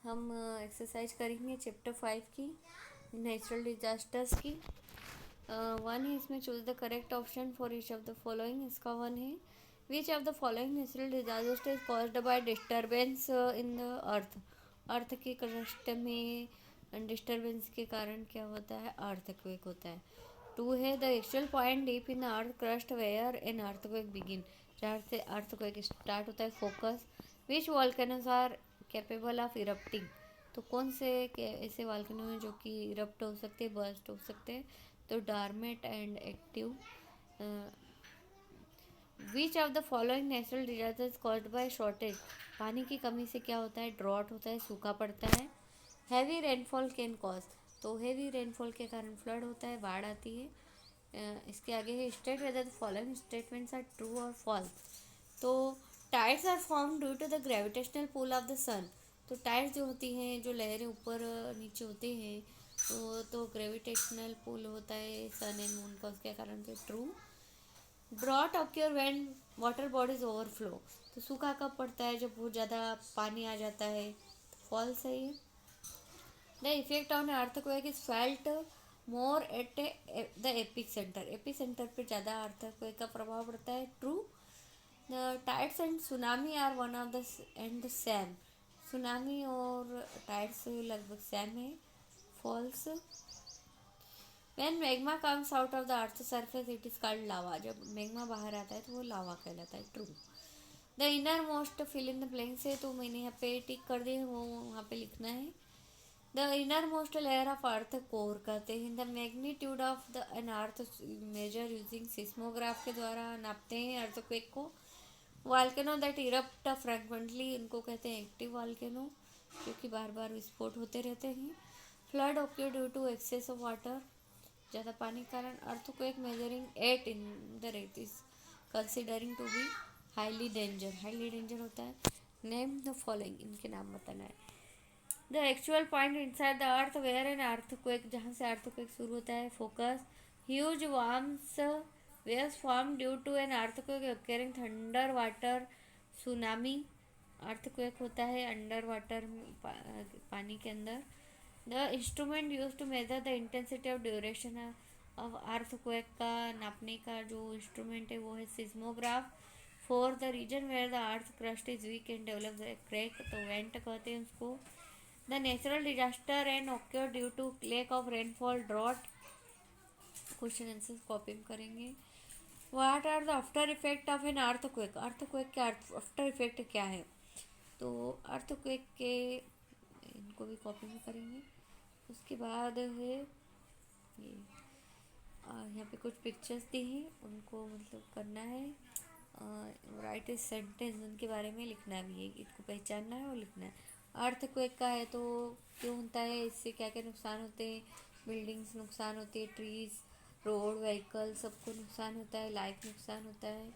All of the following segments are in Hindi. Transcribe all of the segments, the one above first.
हम एक्सरसाइज करेंगे चैप्टर 5 की, नेचुरल डिजास्टर्स की। वन है इसमें, choose the correct option for each of the following. इसका वन है, which of the following natural disaster is caused by disturbance in the earth. Earth के क्रस्ट में डिस्टर्बेंस के कारण क्या होता है? अर्थक्वेक होता है। टू है, the actual point deep in the earth crust where an earthquake begin. जहाँ से अर्थक्वेक स्टार्ट होता है, focus. Which volcanoes are capable of erupting. तो कौन से ऐसे वॉल्केनो हैं जो कि इरप्ट हो सकते हैं, बर्स्ट हो सकते हैं? तो dormant and active. Which of the following natural disasters caused by shortage. पानी की कमी से क्या होता है? ड्रॉट होता है, सूखा पड़ता है। Heavy rainfall can cause. तो हैवी रेनफॉल के कारण फ्लड होता है, बाढ़ आती है। इसके आगे है, state whether the following statements are true और फॉल्स। तो tides are form due to the gravitational pull of the sun. तो टाइड्स जो होती हैं, जो लहरें ऊपर नीचे होते हैं, तो ग्रेविटेशनल पुल होता है सन एंड मून का, उसके कारण से true. Drought occur when water bodies overflow. तो सूखा कब पड़ता है? जब बहुत ज़्यादा पानी आ जाता है। फॉल्स है ये। The effect on earthquake is felt more at the epicentre. Epicentre पर ज़्यादा अर्थक्वेक का प्रभाव पड़ता है। True. The tides and tsunami are one of the and the same. Tsunami और टाइड्स लगभग सेम है। False. When magma comes out of the earth surface it is called lava. जब मैग्मा बाहर आता है तो वो लावा कहलाता है। True. The inner most fill in the blanks है, तो मैंने यहाँ पे टिक कर दिए, वो वहाँ पे लिखना है। The inner most layer of earth core कहते हैं। The magnitude of the an earth measure using seismograph के द्वारा नापते हैं अर्थक्वेक को। वॉल्केनो दैट इरप्ट फ्रेक्वेंटली, इनको कहते हैं एक्टिव वॉल्केनो, क्योंकि बार बार विस्फोट होते रहते हैं। Flood occur due to excess of water, ज़्यादा पानी के कारण। Earthquake measuring 8 in the rate is considering to be highly danger. Highly danger होता है। नेम द फॉलोइंग, इनके नाम बताना है। The actual point inside the earth where an earthquake, जहाँ से अर्थक्वेक शुरू होता है। Focus. Huge warms waves form due to an earthquake occurring under water. Tsunami earthquake होता है अंडर वाटर, पानी के अंदर। The instrument use to measure the intensity of duration of earthquake का नापने का जो इंस्ट्रूमेंट है वो है seismograph. For the region where the earth crust is weak and develop the crack, तो वेंट कहते हैं उसको। The natural disaster and occur due to lack of rainfall, drought. Question answer copy में करेंगे। What are the after effect of an earthquake. Earthquake के आफ्टर इफेक्ट क्या है? तो अर्थक्वेक के, इनको भी कॉपी में करेंगे। उसके बाद है ये, यहाँ पे कुछ पिक्चर्स दी हैं, उनको मतलब करना है। राइट ए सेंटेंस, उनके बारे में लिखना भी है, इसको पहचानना है और लिखना है। अर्थक्वेक का है तो क्यों होता है, इससे क्या क्या नुकसान होते हैं? बिल्डिंग्स नुकसान होती है, ट्रीज, रोड, व्हीकल, सबको नुकसान होता है, लाइफ नुकसान होता है।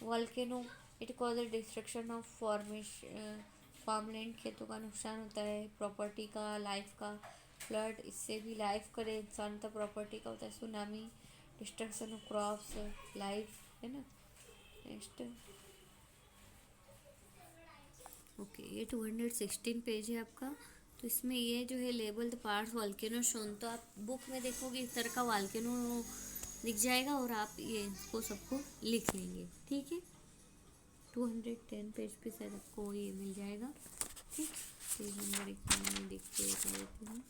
Volcano it cause destruction of formation, farmland, खेतों का नुकसान होता है, प्रॉपर्टी का, लाइफ का। फ्लड, इससे भी लाइफ का नुकसान होता है, प्रॉपर्टी का होता है। Tsunami destruction of crops, life, है ना। नेक्स्ट, ओके, ये 216 पेज है आपका। तो इसमें ये जो है label the parts volcano shown, तो आप बुक में देखोगे इस तरह का वॉल्केनो दिख जाएगा और आप ये इसको सबको लिख लेंगे, ठीक है। 210 पेज पे शायद आपको ये मिल जाएगा, ठीक। पेज नंबर एक में देख के बता देती हूँ।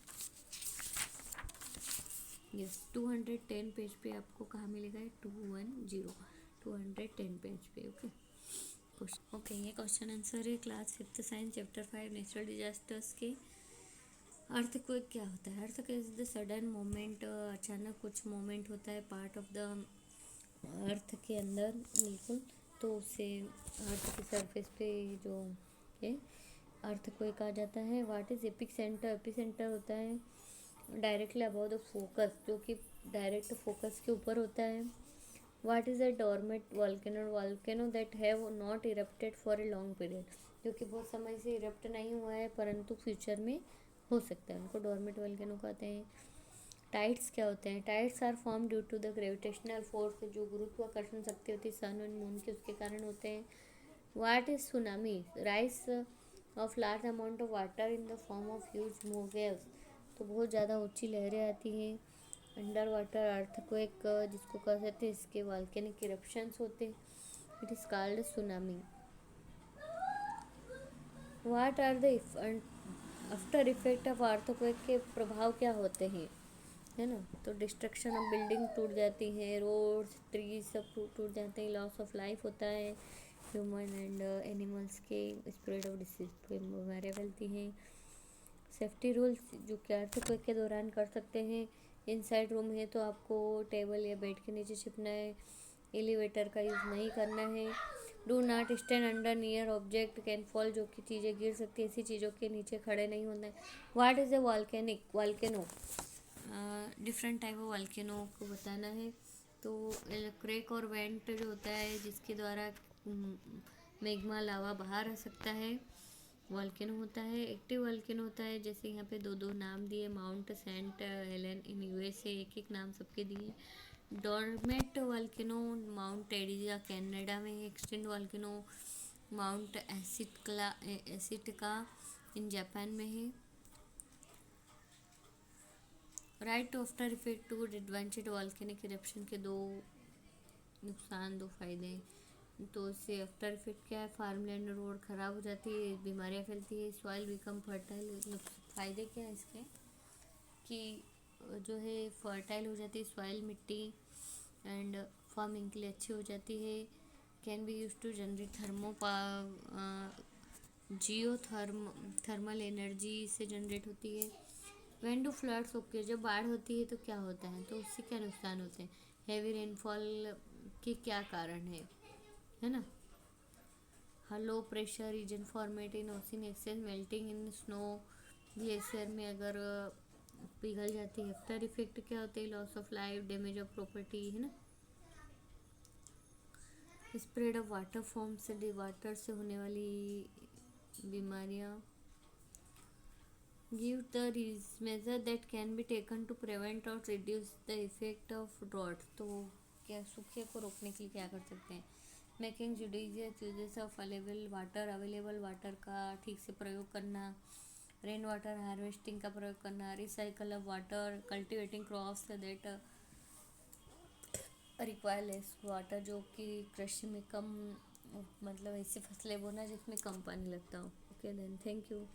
यस, 210 पेज पे आपको कहाँ मिलेगा? 210 पेज पे, ओके। ओके, ये क्वेश्चन आंसर है class 5th science chapter 5 natural disasters के। अर्थक्वेक क्या होता है? Earthquake is the sudden moment, अचानक कुछ मोमेंट होता है पार्ट ऑफ द अर्थ के अंदर, बिल्कुल। तो उससे अर्थ की सरफेस पे जो है अर्थक्वेक आ जाता है। What is epic centre? Epic centre होता है डायरेक्टली अबव द फोकस, जो कि डायरेक्ट फोकस के ऊपर होता है। What is a doormat volcano? Volcano that have not erupted for a long period, जो कि बहुत समय से इरप्ट नहीं हुआ है परंतु फ्यूचर में हो सकता है, उनको डोरमेट वॉल्केनो कहते हैं। टाइड्स क्या होते हैं? Tides are form due to the gravitational force, जो गुरुत्वाकर्षण शक्ति होती है सन और मून की, उसके कारण होते हैं। What is tsunami? Rice of large amount of water in the form of huge waves, तो बहुत ज़्यादा ऊंची लहरें आती हैं। अंडर वाटर अर्थक्वेक जिसको कह सकते हैं, इसके वॉल्केनिक इरप्शंस होते हैं। It is called tsunami. What are the after effect of earthquake के प्रभाव क्या होते हैं, है ना। तो डिस्ट्रक्शन ऑफ बिल्डिंग टूट जाती हैं, रोड्स ट्रीज सब टूट जाते हैं, लॉस ऑफ लाइफ होता है ह्यूमन एंड एनिमल्स के, स्प्रेड ऑफ डिसीज बीमारियाँ फैलती हैं। सेफ्टी रूल्स जो कि अर्थक्वेक के दौरान कर सकते हैं। इनसाइड रूम है तो आपको टेबल या बेड के नीचे छिपना है। एलिवेटर का यूज़ नहीं करना है। Do not stand under near object can fall, जो कि चीज़ें गिर सकती है, ऐसी चीज़ों के नीचे खड़े नहीं होना है। What is a volcano, different type of volcano को बताना है। तो क्रेक और वेंट जो होता है जिसके द्वारा मैग्मा लावा बाहर आ सकता है, वॉल्केनो होता है। एक्टिव वॉल्केनो होता है, जैसे यहाँ पे दो दो नाम दिए, Mount Saint Helen in USA, एक एक नाम सबके दिए। Dormant volcano Mount Edziza Canada में है। एक्सटिंक्ट वॉल्केनो माउंट एसिटिका इन जापान में है। Write two after effect two advantage volcanic eruption के दो नुकसान, दो फायदे। तो इससे आफ्टर इफेक्ट क्या है, फार्मलैंड रोड ख़राब हो जाती है, बीमारियाँ फैलती है, सॉइल बिकम फर्टाइल। फ़ायदे क्या है इसके कि जो है फर्टाइल हो जाती है सॉइल, मिट्टी, एंड फार्मिंग के लिए अच्छी हो जाती है। Can be use to generate geo thermal energy से जनरेट होती है। व्हेन डू फ्लड्स ओके, जब बाढ़ होती है तो क्या होता है, तो उससे क्या नुकसान होते हैं। हैवी रेनफॉल के क्या कारण है ना। Low pressure region format in ocean excess melting in snow, glacier में अगर पिघल जाती है। आफ्टर इफेक्ट क्या होते हैं, loss of life, damage of property, है ना। स्प्रेड ऑफ वाटर फॉर्म से, वाटर से होने वाली बीमारियाँ। Give the measure that can be taken to prevent और reduce the effect of drought, तो क्या सूखे को रोकने के लिए क्या कर सकते हैं। Making judicious uses of available water का ठीक से प्रयोग करना। रेन वाटर हार्वेस्टिंग का प्रयोग करना। Recycle of water, cultivating crops that require less water, जो कि कृषि में कम, मतलब ऐसी फसलें बोना जिसमें कम पानी लगता हो। Okay then, thank you.